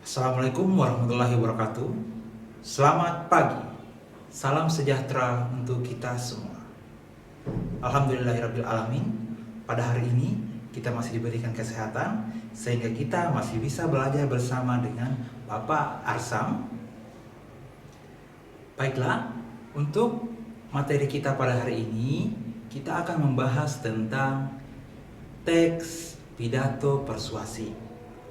Assalamualaikum warahmatullahi wabarakatuh. Selamat pagi. Salam sejahtera untuk kita semua. Alhamdulillahirabbil alamin. Pada hari ini kita masih diberikan kesehatan sehingga kita masih bisa belajar bersama dengan Bapak Arsam. Baiklah, untuk materi kita pada hari ini kita akan membahas tentang teks pidato persuasif.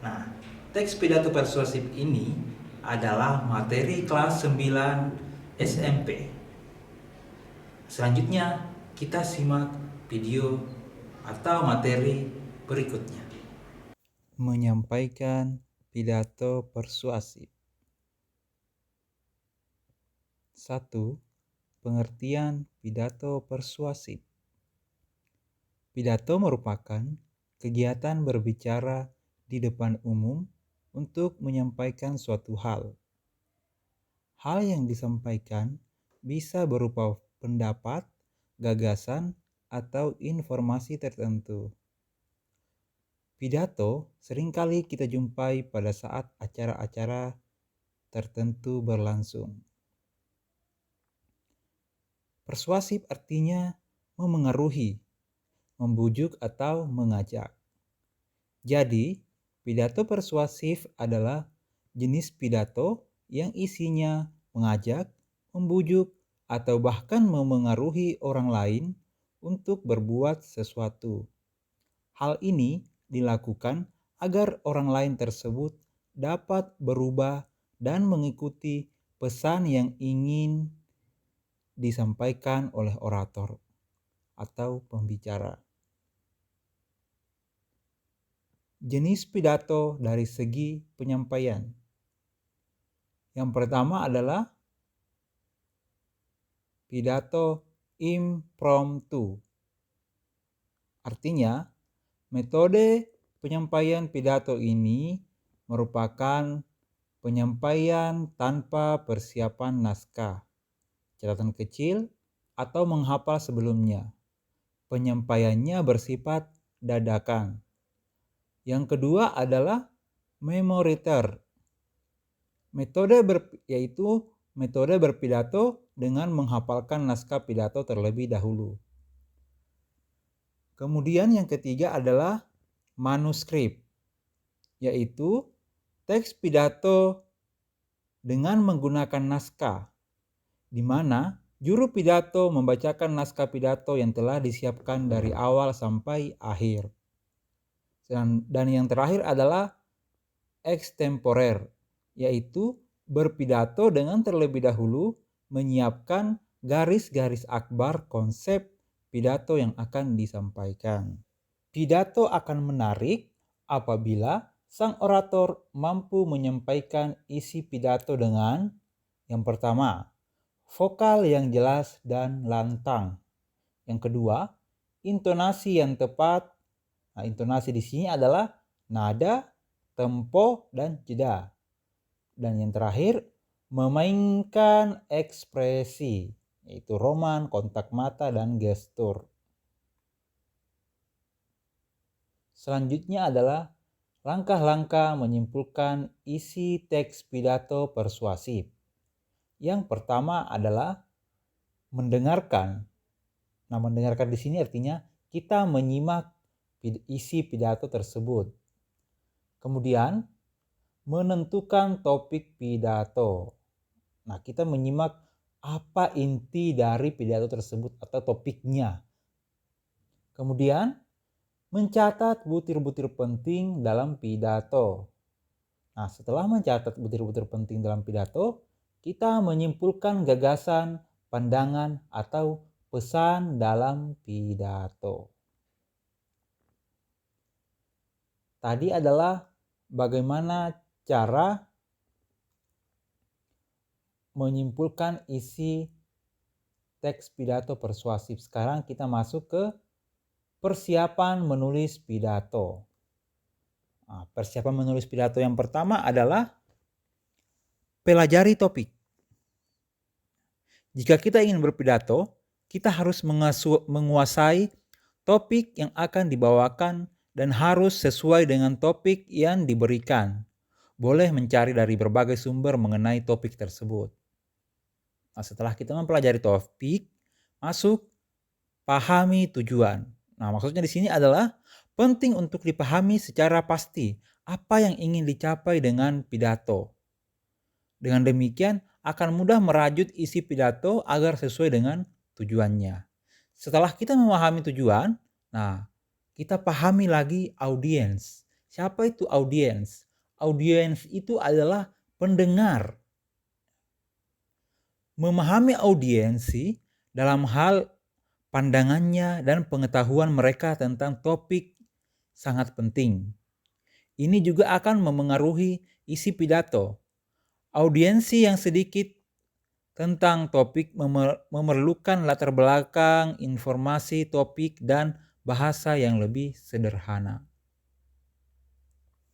Nah, teks pidato persuasif ini adalah materi kelas 9 SMP. Selanjutnya, kita simak video atau materi berikutnya. Menyampaikan pidato persuasif. 1. Pengertian pidato persuasif. Pidato merupakan kegiatan berbicara di depan umum untuk menyampaikan suatu hal. Hal yang disampaikan bisa berupa pendapat, gagasan, atau informasi tertentu. Pidato seringkali kita jumpai pada saat acara-acara tertentu berlangsung. Persuasif artinya memengaruhi, membujuk atau mengajak. Jadi, pidato persuasif adalah jenis pidato yang isinya mengajak, membujuk, atau bahkan memengaruhi orang lain untuk berbuat sesuatu. Hal ini dilakukan agar orang lain tersebut dapat berubah dan mengikuti pesan yang ingin disampaikan oleh orator atau pembicara. Jenis pidato dari segi penyampaian. Yang pertama adalah pidato impromptu. Artinya, metode penyampaian pidato ini merupakan penyampaian tanpa persiapan naskah, catatan kecil, atau menghafal sebelumnya. Penyampaiannya bersifat dadakan. Yang kedua adalah memoriter. Yaitu metode berpidato dengan menghafalkan naskah pidato terlebih dahulu. Kemudian yang ketiga adalah manuskrip, yaitu teks pidato dengan menggunakan naskah, di mana juru pidato membacakan naskah pidato yang telah disiapkan dari awal sampai akhir. Dan yang terakhir adalah extemporer, yaitu berpidato dengan terlebih dahulu menyiapkan garis-garis akbar konsep pidato yang akan disampaikan. Pidato akan menarik apabila sang orator mampu menyampaikan isi pidato dengan yang pertama, vokal yang jelas dan lantang. Yang kedua, intonasi yang tepat. Nah, intonasi di sini adalah nada, tempo, dan jeda. Dan yang terakhir, memainkan ekspresi, yaitu roman, kontak mata, dan gestur. Selanjutnya adalah langkah-langkah menyimpulkan isi teks pidato persuasif. Yang pertama adalah mendengarkan. Nah, mendengarkan di sini artinya kita menyimak isi pidato tersebut. Kemudian, menentukan topik pidato. Nah, kita menyimak apa inti dari pidato tersebut atau topiknya. Kemudian, mencatat butir-butir penting dalam pidato. Nah, setelah mencatat butir-butir penting dalam pidato, kita menyimpulkan gagasan, pandangan, atau pesan dalam pidato. Tadi adalah bagaimana cara menyimpulkan isi teks pidato persuasif. Sekarang kita masuk ke persiapan menulis pidato. Nah, persiapan menulis pidato yang pertama adalah pelajari topik. Jika kita ingin berpidato, kita harus menguasai topik yang akan dibawakan dan harus sesuai dengan topik yang diberikan. boleh mencari dari berbagai sumber mengenai topik tersebut. Nah, setelah kita mempelajari topik, masuk pahami tujuan. Nah, maksudnya di sini adalah penting untuk dipahami secara pasti apa yang ingin dicapai dengan pidato. Dengan demikian akan mudah merajut isi pidato agar sesuai dengan tujuannya. Setelah kita memahami tujuan, nah, kita pahami lagi audiens. Siapa itu audiens? Audiens itu adalah pendengar. Memahami audiensi dalam hal pandangannya dan pengetahuan mereka tentang topik sangat penting. Ini juga akan memengaruhi isi pidato. Audiensi yang sedikit tentang topik memerlukan latar belakang, informasi topik, dan bahasa yang lebih sederhana.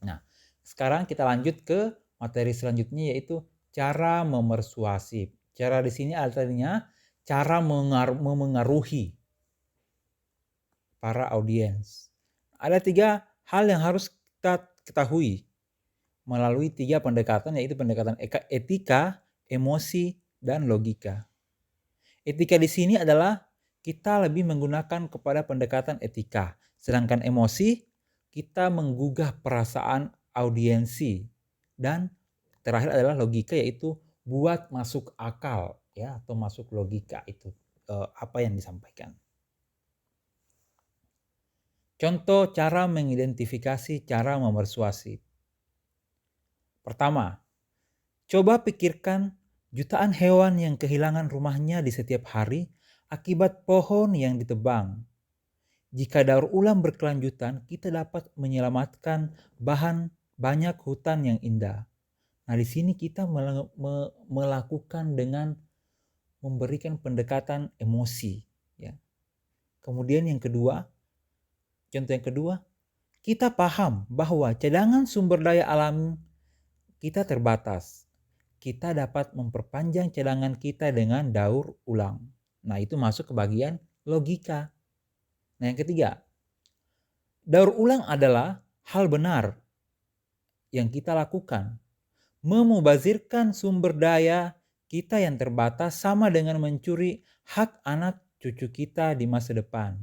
Nah, sekarang kita lanjut ke materi selanjutnya, yaitu cara memersuasi. Cara di sini artinya cara memengaruhi para audiens. Ada 3 hal yang harus kita ketahui melalui 3 pendekatan, yaitu pendekatan etika, emosi, dan logika. Etika di sini adalah kita lebih menggunakan kepada pendekatan etika, sedangkan emosi kita menggugah perasaan audiensi, dan terakhir adalah logika, yaitu buat masuk akal ya, atau masuk logika itu apa yang disampaikan. Contoh cara mengidentifikasi cara memersuasi. Pertama, coba pikirkan jutaan hewan yang kehilangan rumahnya di setiap hari akibat pohon yang ditebang. Jika daur ulang berkelanjutan, kita dapat menyelamatkan banyak hutan yang indah. Nah, di sini kita melakukan dengan memberikan pendekatan emosi. Ya. Kemudian yang kedua, contoh yang kedua, kita paham bahwa cadangan sumber daya alam kita terbatas. Kita dapat memperpanjang cadangan kita dengan daur ulang. Nah, itu masuk ke bagian logika. Nah, yang ketiga, daur ulang adalah hal benar yang kita lakukan. Memubazirkan sumber daya kita yang terbatas sama dengan mencuri hak anak cucu kita di masa depan.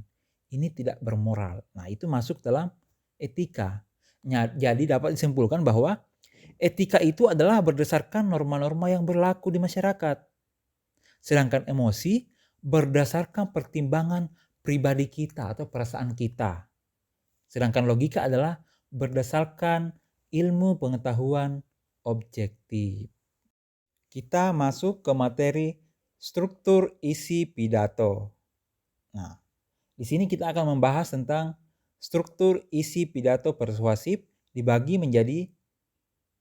Ini tidak bermoral. Nah, itu masuk dalam etika. Jadi dapat disimpulkan bahwa etika itu adalah berdasarkan norma-norma yang berlaku di masyarakat. Sedangkan emosi berdasarkan pertimbangan pribadi kita atau perasaan kita. Sedangkan logika adalah berdasarkan ilmu pengetahuan objektif. Kita masuk ke materi struktur isi pidato. Nah, di sini kita akan membahas tentang struktur isi pidato persuasif dibagi menjadi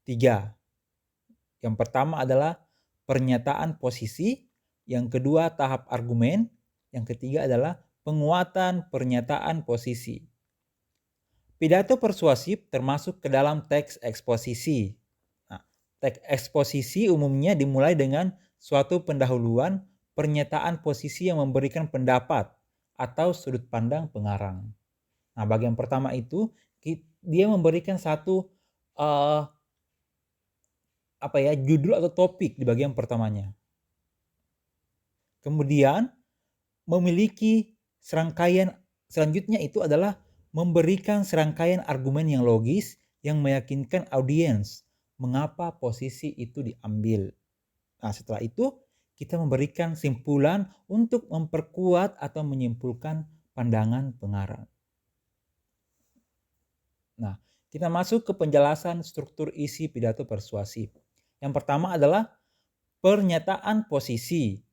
3. Yang pertama adalah pernyataan posisi, yang kedua tahap argumen, yang ketiga adalah penguatan pernyataan posisi. Pidato persuasif termasuk ke dalam teks eksposisi. Nah, teks eksposisi umumnya dimulai dengan suatu pendahuluan pernyataan posisi yang memberikan pendapat atau sudut pandang pengarang. Nah, bagian pertama itu dia memberikan satu judul atau topik di bagian pertamanya. Kemudian memiliki serangkaian selanjutnya itu adalah memberikan serangkaian argumen yang logis yang meyakinkan audiens mengapa posisi itu diambil. Nah, setelah itu kita memberikan simpulan untuk memperkuat atau menyimpulkan pandangan pengarang. Nah, kita masuk ke penjelasan struktur isi pidato persuasif. Yang pertama adalah pernyataan posisi,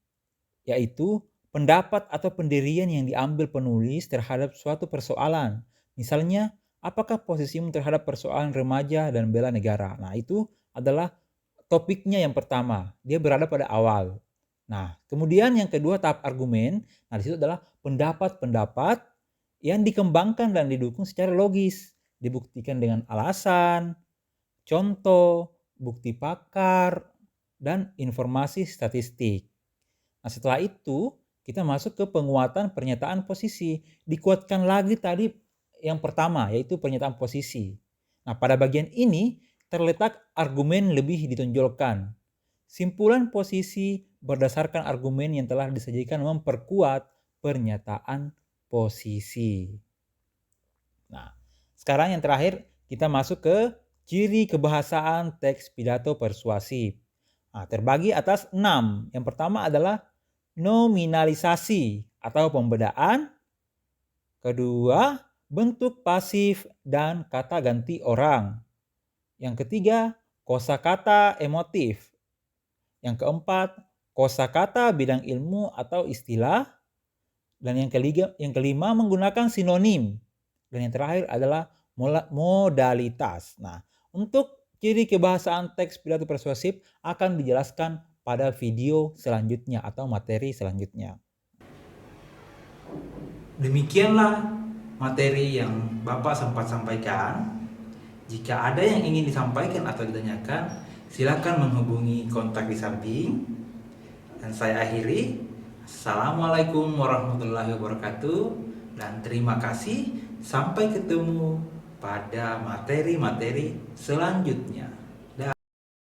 yaitu pendapat atau pendirian yang diambil penulis terhadap suatu persoalan. Misalnya, apakah posisimu terhadap persoalan remaja dan bela negara? Nah, itu adalah topiknya yang pertama. Dia berada pada awal. Nah, kemudian yang kedua tahap argumen. Nah, di situ adalah pendapat-pendapat yang dikembangkan dan didukung secara logis. Dibuktikan dengan alasan, contoh, bukti pakar, dan informasi statistik. Nah, setelah itu kita masuk ke penguatan pernyataan posisi. Dikuatkan lagi tadi yang pertama, yaitu pernyataan posisi. Nah, pada bagian ini terletak argumen lebih ditonjolkan. Simpulan posisi berdasarkan argumen yang telah disajikan memperkuat pernyataan posisi. Nah, sekarang yang terakhir kita masuk ke ciri kebahasaan teks pidato persuasif. Nah, terbagi atas 6. Yang pertama adalah nominalisasi atau pembedaan. Kedua, bentuk pasif dan kata ganti orang. Yang ketiga, kosakata emotif. Yang keempat, kosakata bidang ilmu atau istilah. Dan yang kelima menggunakan sinonim. Dan yang terakhir adalah modalitas. Nah, untuk ciri kebahasaan teks pidato persuasif akan dijelaskan pada video selanjutnya atau materi selanjutnya. Demikianlah materi yang Bapak sempat sampaikan. Jika ada yang ingin disampaikan atau ditanyakan, silakan menghubungi kontak di samping. Dan saya akhiri. Assalamualaikum warahmatullahi wabarakatuh. Dan terima kasih. Sampai ketemu pada materi-materi selanjutnya.